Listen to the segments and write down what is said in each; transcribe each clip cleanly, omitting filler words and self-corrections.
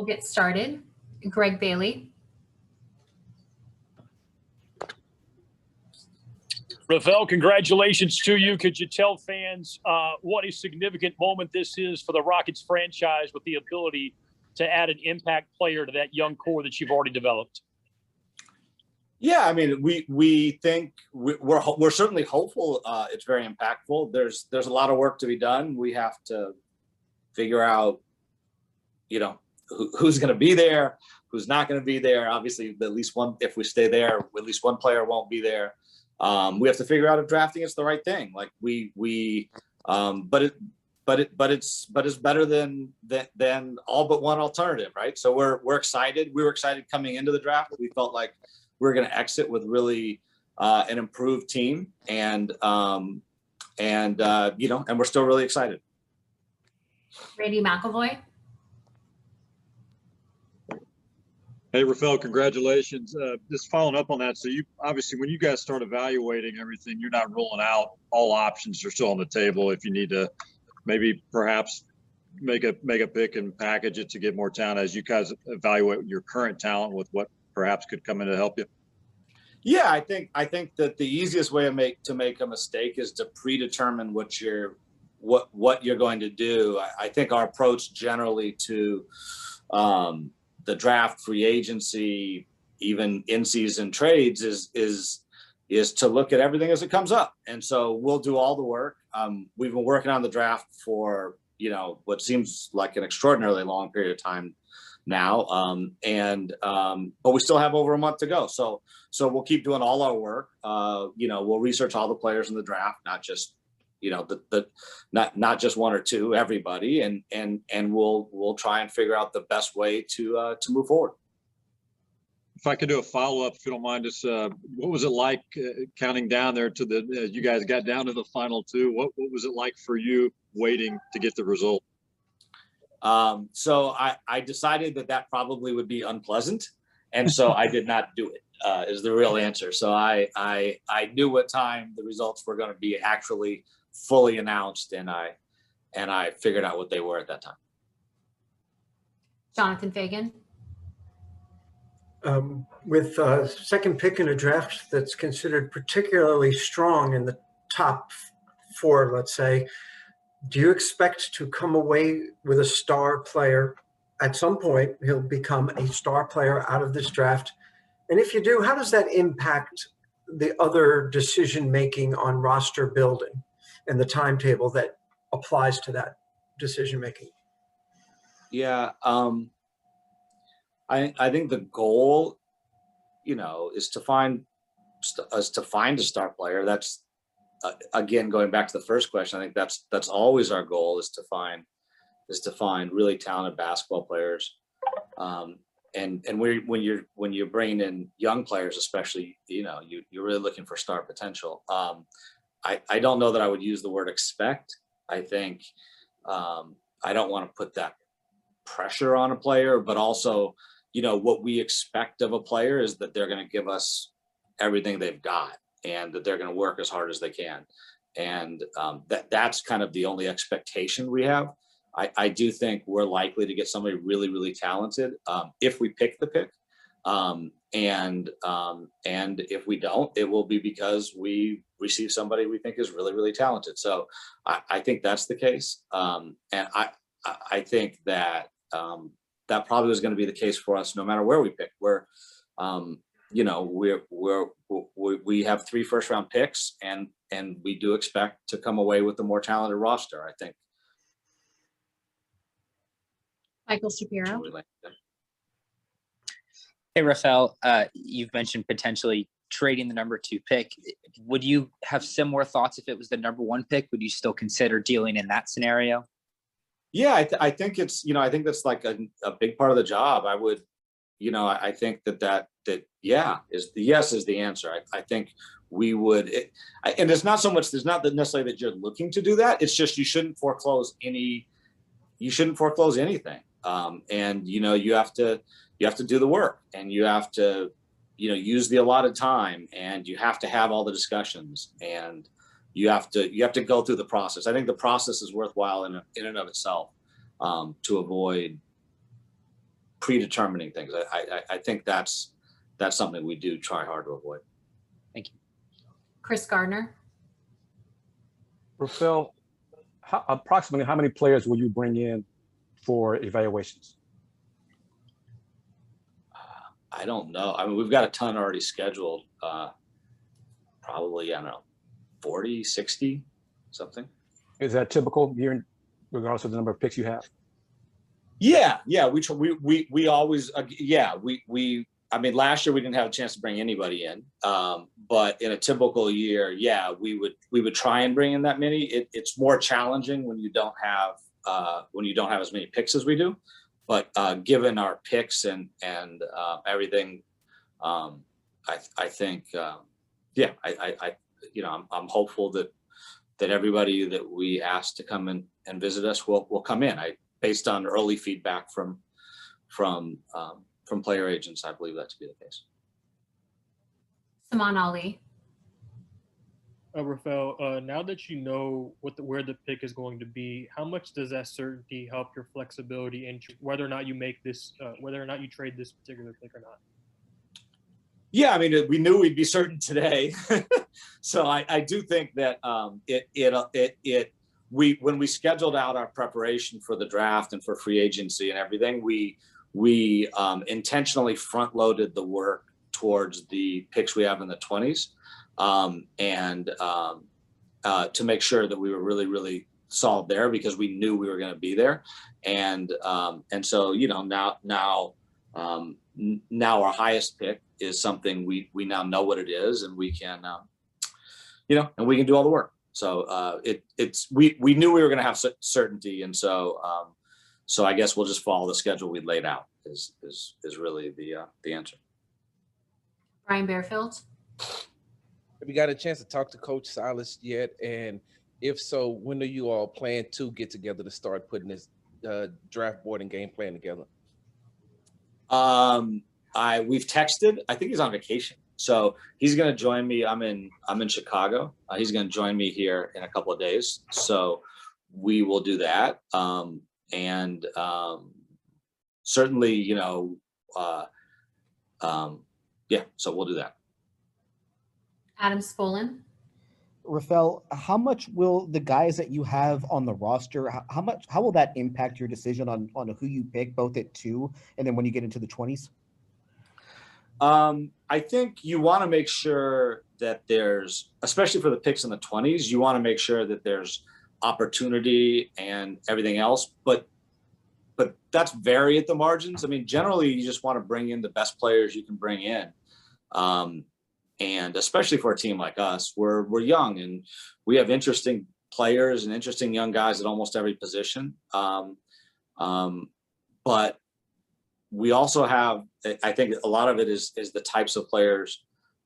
We'll get started. Greg Bailey. Rafael, congratulations to you. Could you tell fans what a significant moment this is for the Rockets franchise with the ability to add an impact player to that young core that you've already developed? Yeah, I mean, we think we're certainly hopeful. It's very impactful. There's a lot of work to be done. We have to figure out, who's going to be there, who's not going to be there. Obviously, at least one. If we stay there, at least one player won't be there. We have to figure out if drafting is the right thing. Like but it's better than all but one alternative, right? So we're excited. We were excited coming into the draft. We felt like we were going to exit with really an improved team, and we're still really excited. Randy McElvoy. Hey, Rafael, congratulations. Just following up on that. So you obviously, when you guys start evaluating everything, you're not ruling out all options are still on the table. If you need to maybe perhaps make a pick and package it to get more talent as you guys evaluate your current talent with what perhaps could come in to help you. Yeah, I think that the easiest way to make a mistake is to predetermine what you're going to do. I think our approach generally to the draft, free agency, even in-season trades is to look at everything as it comes up. And so we'll do all the work. We've been working on the draft for, what seems like an extraordinarily long period of time now. But we still have over a month to go. So we'll keep doing all our work. We'll research all the players in the draft, not just, not just one or two, everybody. And we'll try and figure out the best way to move forward. If I could do a follow-up, if you don't mind, just what was it like counting down there to you guys got down to the final two? What was it like for you waiting to get the result? So I decided that probably would be unpleasant. And so I did not do it, is the real answer. So I knew what time the results were going to be actually fully announced, and I figured out what they were at that time. Jonathan Fagan. With a second pick in a draft that's considered particularly strong in the top four, let's say, do you expect to come away with a star player? At some point, he'll become a star player out of this draft. And if you do, how does that impact the other decision-making on roster building and the timetable that applies to that decision-making? Yeah, I think the goal, is to find a star player. That's again, going back to the first question, I think that's always our goal, is to find really talented basketball players. And when you're bringing in young players, especially, you're really looking for star potential. I don't know that I would use the word expect. I think I don't want to put that pressure on a player, but also, what we expect of a player is that they're going to give us everything they've got, and that they're going to work as hard as they can. And that's kind of the only expectation we have. I do think we're likely to get somebody really, really talented if we pick the pick. And if we don't, it will be because we receive somebody we think is really, really talented. So I think that's the case. And I think that that probably is going to be the case for us no matter where we pick. We have 3 first-round picks, and we do expect to come away with a more talented roster, I think. Michael Shapiro. Hey, Rafael, you've mentioned potentially trading the number 2 pick. Would you have similar thoughts if it was the number 1 pick? Would you still consider dealing in that scenario? Yeah, I think it's, I think that's like a big part of the job. I would, I think that is the yes is the answer. I think we would, and it's not so much, there's not necessarily that you're looking to do that. It's just, you shouldn't foreclose anything. And, you have to do the work, and you have to, use the allotted time, and you have to have all the discussions, and you have to go through the process. I think the process is worthwhile in and of itself, to avoid predetermining things. I think that's something we do try hard to avoid. Thank you. Chris Gardner, Rafael, approximately how many players will you bring in for evaluations? I don't know. I mean, we've got a ton already scheduled. Probably, I don't know, 40, 60, something. Is that typical year, regardless of the number of picks you have? Yeah. We always, I mean, last year we didn't have a chance to bring anybody in. But in a typical year, yeah, we would try and bring in that many. It's more challenging when you don't have as many picks as we do. But given our picks and everything, I think, I'm hopeful that everybody that we asked to come in and visit us will come in. Based on early feedback from player agents, I believe that to be the case. Saman Ali, Rafael, now that you know where the pick is going to be, how much does that certainty help your flexibility and whether or not you make this, whether or not you trade this particular pick or not? Yeah, I mean, we knew we'd be certain today, so I do think that when we scheduled out our preparation for the draft and for free agency and everything, we intentionally front loaded the work towards the picks we have in the 20s. To make sure that we were really, really solid there because we knew we were going to be there. And so, now our highest pick is something we now know what it is, and we can, and we can do all the work. So we knew we were going to have certainty. And so I guess we'll just follow the schedule we laid out is really the answer. Brian Bearfield, Have you got a chance to talk to Coach Silas yet? And if so, when do you all plan to get together to start putting this draft board and game plan together? We've texted. I think he's on vacation, so he's going to join me. I'm in Chicago. He's going to join me here in a couple of days, so we will do that. Certainly, so we'll do that. Adam Spolin, Rafael, how much will the guys that you have on the roster, how will that impact your decision on who you pick, both at 2 and then when you get into the 20s? I think you want to make sure that there's, especially for the picks in the 20s, you want to make sure that there's opportunity and everything else, but that's vary at the margins. I mean, generally you just want to bring in the best players you can bring in. And especially for a team like us, we're young and we have interesting players and interesting young guys at almost every position. But we also have, I think a lot of it is the types of players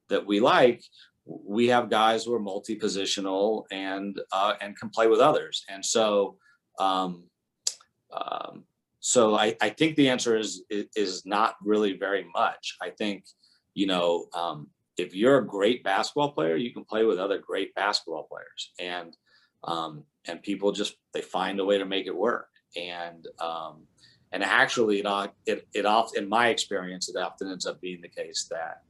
that we like. We have guys who are multi-positional and can play with others. And so, I think the answer is not really very much. I think, if you're a great basketball player, you can play with other great basketball players, and people they find a way to make it work. And actually, it often, in my experience, it often ends up being the case that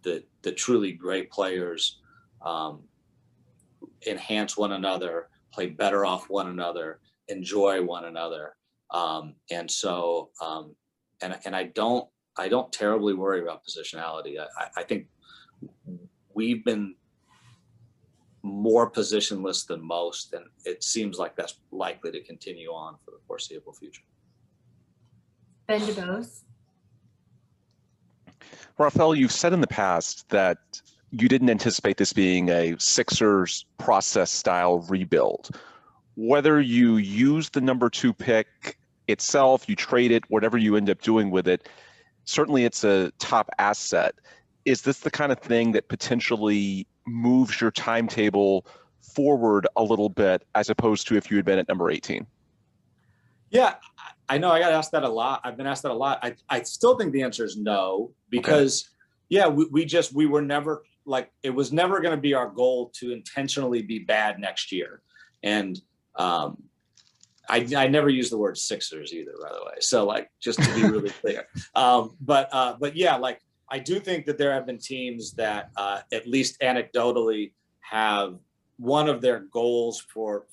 the truly great players enhance one another, play better off one another, enjoy one another, and so I don't terribly worry about positionality. I think we've been more positionless than most, and it seems like that's likely to continue on for the foreseeable future. Ben DeBose, Rafael, you've said in the past that you didn't anticipate this being a Sixers process style rebuild. Whether you use the number 2 pick itself, you trade it, whatever you end up doing with it, certainly it's a top asset. Is this the kind of thing that potentially moves your timetable forward a little bit as opposed to if you had been at number 18? Yeah, I know I got asked that a lot. I've been asked that a lot. I still think the answer is no, because we were never, like, it was never going to be our goal to intentionally be bad next year. And I never use the word Sixers either, by the way. So like, just to be really clear. But yeah, like I do think that there have been teams that at least anecdotally have one of their goals for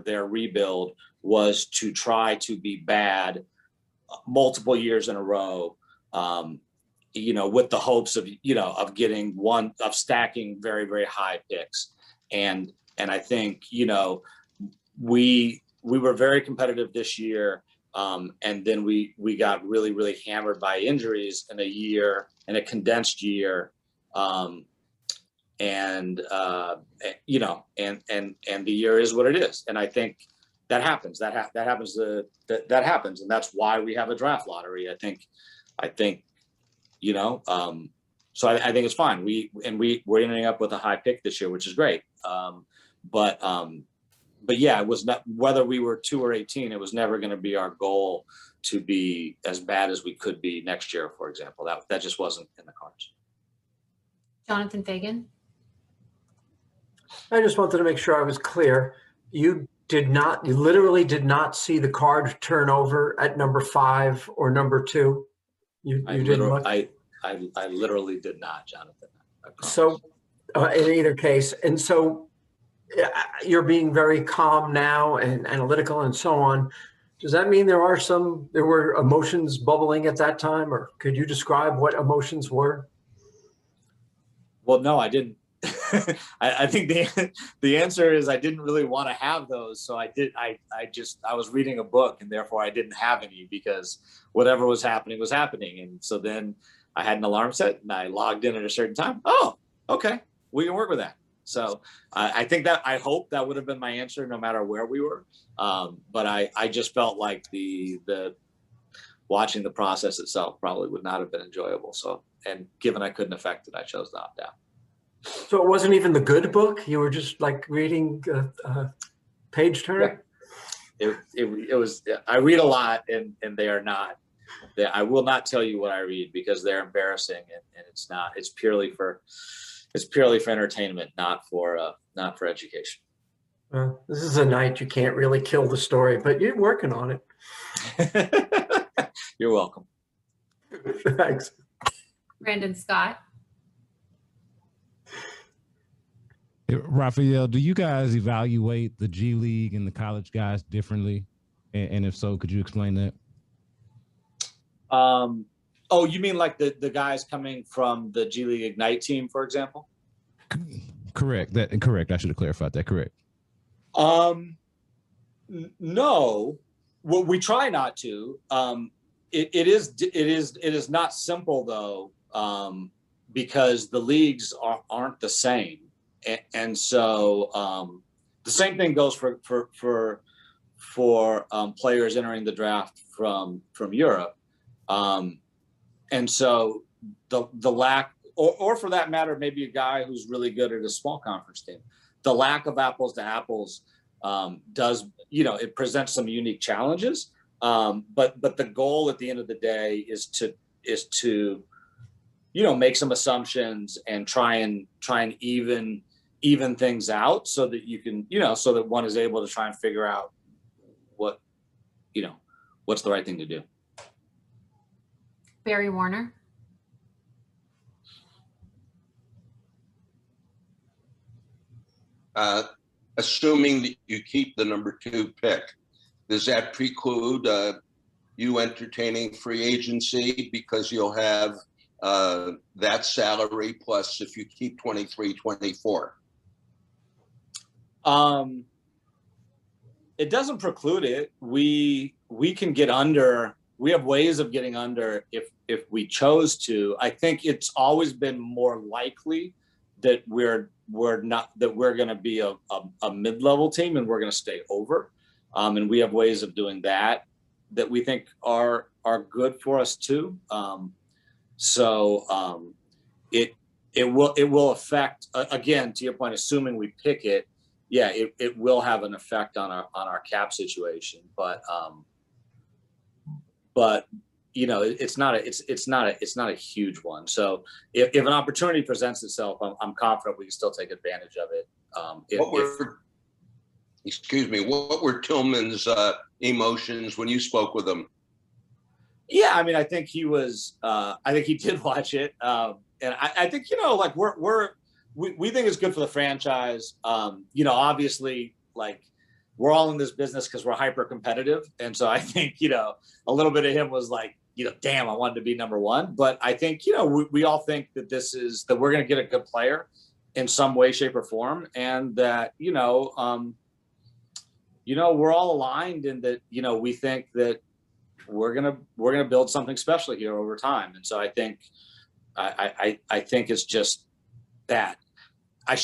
their rebuild was to try to be bad multiple years in a row, with the hopes of, of getting of stacking very, very high picks. And I think, we were very competitive this year. And then we got really, really hammered by injuries in a condensed year. And the year is what it is. And I think that happens. That happens. That happens, and that's why we have a draft lottery. I think, So I think it's fine. We're ending up with a high pick this year, which is great. But yeah, it was not, whether we were 2 or 18, it was never going to be our goal to be as bad as we could be next year, for example. That just wasn't in the cards. Jonathan Fagan. I just wanted to make sure I was clear. You literally did not see the card turn over at number 5 or number 2. You didn't look. I literally did not, Jonathan. So in either case, and so you're being very calm now and analytical and so on. Does that mean there were emotions bubbling at that time, or could you describe what emotions were? Well, no, I didn't. I think the answer is I didn't really want to have those. So I was reading a book, and therefore I didn't have any, because whatever was happening was happening. And so then I had an alarm set and I logged in at a certain time. Oh, okay. We can work with that. So I hope that would have been my answer no matter where we were. But I just felt like the watching the process itself probably would not have been enjoyable. So, and given I couldn't affect it, I chose to opt out. So it wasn't even the good book? You were just like reading page turner? Yeah. It was, I read a lot, and they are not. I will not tell you what I read, because they're embarrassing, and it's not. It's purely for entertainment, not for education. Well, this is a night you can't really kill the story, but you're working on it. You're welcome. Thanks. Brandon Scott. Rafael, do you guys evaluate the G League and the college guys differently? And if so, could you explain that? Oh, you mean like the guys coming from the G League Ignite team, for example? Correct. Correct. I should have clarified that. Correct. No, well, we try not to. It is not simple though, because the leagues aren't the same. And so the same thing goes for players entering the draft from Europe. And so the lack, or for that matter, maybe a guy who's really good at a small conference team, the lack of apples to apples does, it presents some unique challenges. But the goal at the end of the day is to make some assumptions and try and even things out, so that you can, so that one is able to try and figure out what's the right thing to do. Barry Warner. Assuming that you keep the number 2 pick, does that preclude you entertaining free agency, because you'll have that salary plus if you keep 23, 24? It doesn't preclude it. We can get under. We have ways of getting under if we chose to. I think it's always been more likely that we're going to be a mid-level team, and we're going to stay over. And we have ways of doing that we think are good for us too. So it will affect, again, to your point, assuming we pick it, yeah, it will have an effect on our cap situation, but it's not a huge one. So if an opportunity presents itself, I'm confident we can still take advantage of it. excuse me, what were Tillman's emotions when you spoke with him? Yeah, I mean, I think he was. I think he did watch it, and I think like we think it's good for the franchise. Obviously, like we're all in this business because we're hyper competitive, and so I think a little bit of him was like, damn, I wanted to be number one. But I think we all think that that we're going to get a good player in some way, shape, or form, and that we're all aligned in that we think that we're gonna build something special here over time. And so I think I think it's just that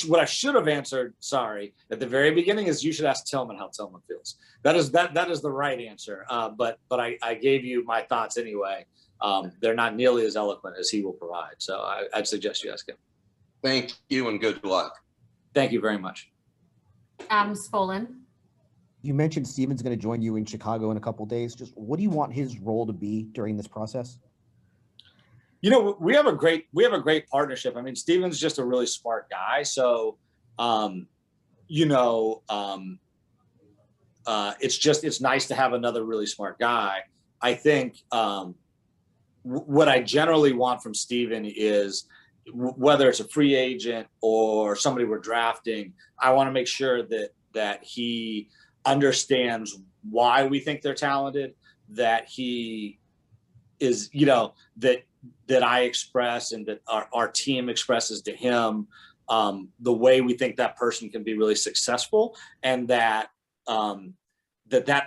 what I should have answered, sorry, at the very beginning is you should ask Tillman how Tillman feels. That is the right answer. But I gave you my thoughts anyway. They're not nearly as eloquent as he will provide. So I'd suggest you ask him. Thank you and good luck. Thank you very much. Adam Spolin. You mentioned Steven's going to join you in Chicago in a couple of days. Just what do you want his role to be during this process? We have a great partnership. I mean, Steven's just a really smart guy. So, it's nice to have another really smart guy. I think what I generally want from Steven is whether it's a free agent or somebody we're drafting, I want to make sure that he understands why we think they're talented, that he is, that I express and that our team expresses to him the way we think that person can be really successful, and that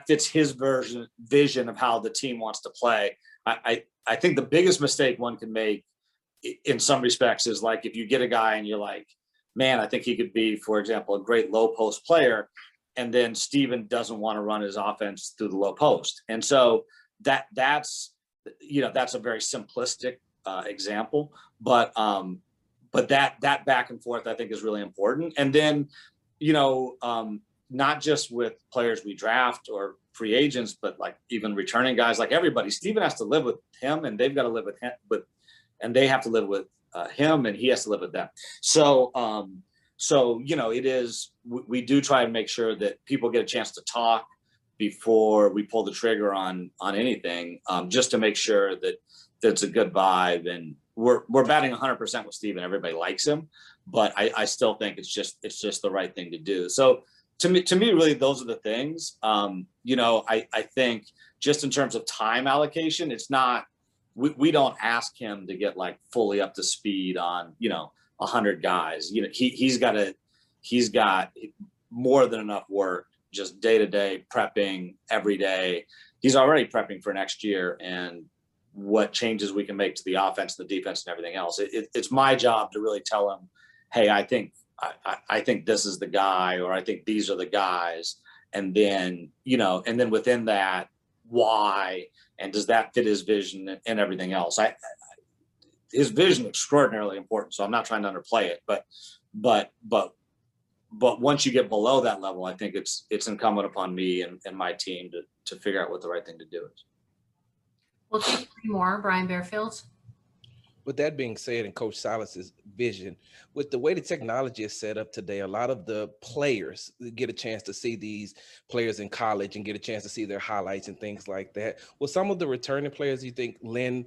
fits his vision of how the team wants to play. I think the biggest mistake one can make in some respects is like if you get a guy and you're like, man, I think he could be, for example, a great low post player, and then Steven doesn't want to run his offense through the low post. And so that's a very simplistic example, but that back and forth I think is really important. And then, not just with players we draft or free agents, but like even returning guys, like everybody, Steven has to live with him, and they've got to live with him, and they have to live with him, and he has to live with them. So, it is, we do try to make sure that people get a chance to talk before we pull the trigger on anything, just to make sure that it's a good vibe. And we're batting 100% with Steven. Everybody likes him, but I still think it's just the right thing to do. So to me, really, those are the things. I think just in terms of time allocation, it's not, we don't ask him to get like fully up to speed on 100 guys. He's got more than enough work just day to day prepping every day. He's already prepping for next year and what changes we can make to the offense, the defense, and everything else. It's my job to really tell him, hey, I think this is the guy, or I think these are the guys. And then, and then within that, why, and does that fit his vision and everything else? His vision is extraordinarily important, so I'm not trying to underplay it, but once you get below that level, I think it's incumbent upon me and my team to figure out what the right thing to do is. We'll take 3 more. Brian Bearfield. With that being said, and Coach Silas's vision, with the way the technology is set up today, a lot of the players get a chance to see these players in college and get a chance to see their highlights and things like that. Will some of the returning players, you think, lend,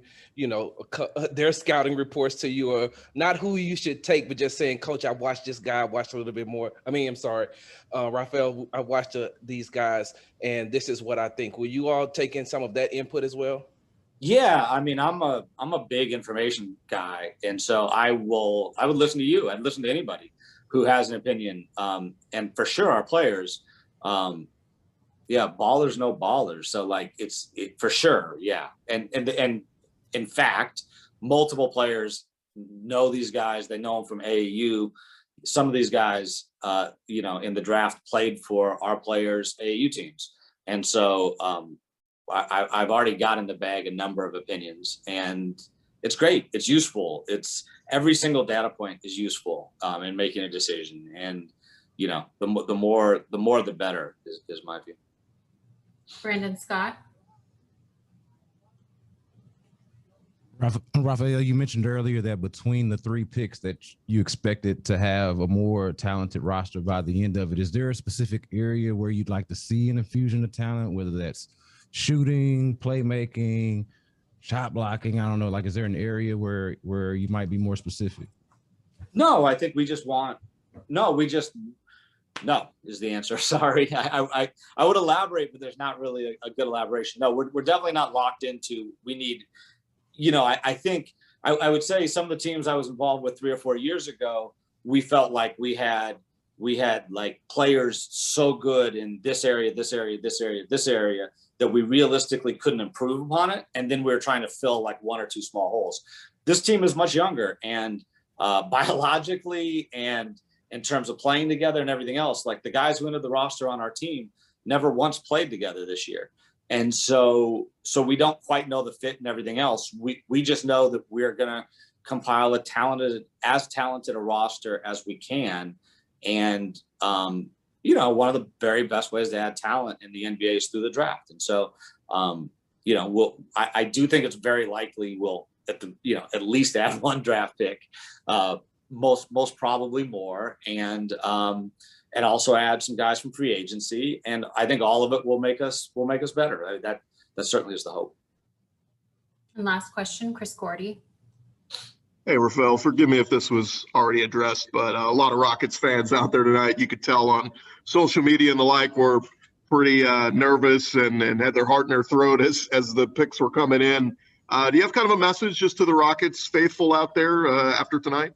their scouting reports to you, or not who you should take, but just saying, Coach, I watched this guy, I watched a little bit more. Rafael, I watched these guys, and this is what I think. Will you all take in some of that input as well? Yeah, I mean, I'm a big information guy, and so I would listen to you. I'd listen to anybody who has an opinion. And for sure, our players, ballers know ballers. So like, it's for sure, yeah. And in fact, multiple players know these guys. They know them from AAU. Some of these guys, in the draft played for our players' AAU teams, and so. I've already got in the bag a number of opinions, and it's great. It's useful. It's every single data point is useful in making a decision. And, the more, the better is my view. Brandon Scott. Rafael, you mentioned earlier that between the 3 picks that you expected to have a more talented roster by the end of it, is there a specific area where you'd like to see an infusion of talent, whether that's shooting, playmaking, shot blocking? I don't know. Like, is there an area where you might be more specific? No, I think we just want, no is the answer. Sorry. I would elaborate, but there's not really a good elaboration. No, we're definitely not locked into, we need, I think I would say some of the teams I was involved with 3 or 4 years ago, we felt like we had like players so good in this area, this area, this area, this area, that we realistically couldn't improve upon it. And then we were trying to fill like 1 or 2 small holes. This team is much younger, and biologically and in terms of playing together and everything else, like the guys who entered the roster on our team never once played together this year. And so we don't quite know the fit and everything else. We just know that we're going to compile as talented a roster as we can. And, one of the very best ways to add talent in the NBA is through the draft. And so, I do think it's very likely we'll at least add 1 draft pick, most probably more. And also add some guys from free agency. And I think all of it will make us better. That certainly is the hope. And last question, Chris Gordy. Hey, Rafael, forgive me if this was already addressed, but a lot of Rockets fans out there tonight, you could tell on social media and the like, were pretty nervous and had their heart in their throat as the picks were coming in. Do you have kind of a message just to the Rockets faithful out there after tonight?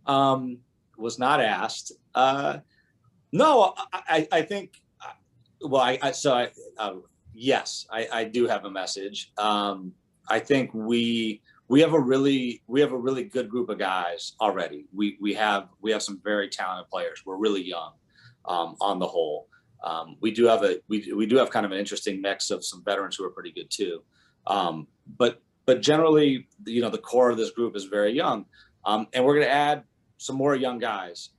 Was not asked. No, I think, yes, I do have a message. I think we have a really good group of guys already. We have some very talented players. We're really young, on the whole. We do have kind of an interesting mix of some veterans who are pretty good too. But generally, the core of this group is very young. And we're going to add some more young guys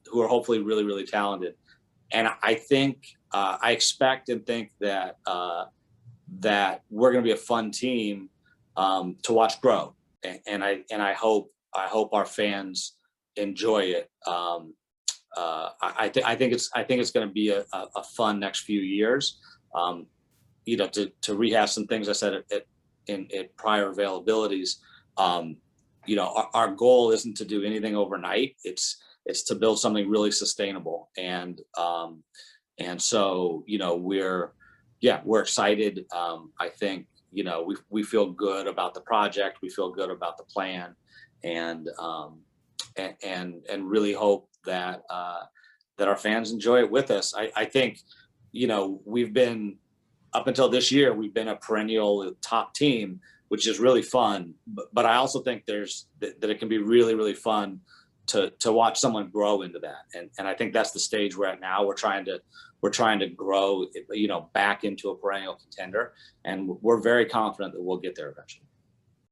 who are hopefully really, really talented. And I think, I expect and think that we're going to be a fun team to watch grow. And I hope our fans enjoy it. I think it's going to be a fun next few years. To rehash some things I said in prior availabilities. Our goal isn't to do anything overnight. It's to build something really sustainable. And so, we're excited. I think, we feel good about the project. We feel good about the plan, and really hope that our fans enjoy it with us. I think, we've been, up until this year, we've been a perennial top team, which is really fun. But I also think that it can be really, really fun to watch someone grow into that. And I think that's the stage we're at now. We're trying to grow, back into a perennial contender, and we're very confident that we'll get there eventually.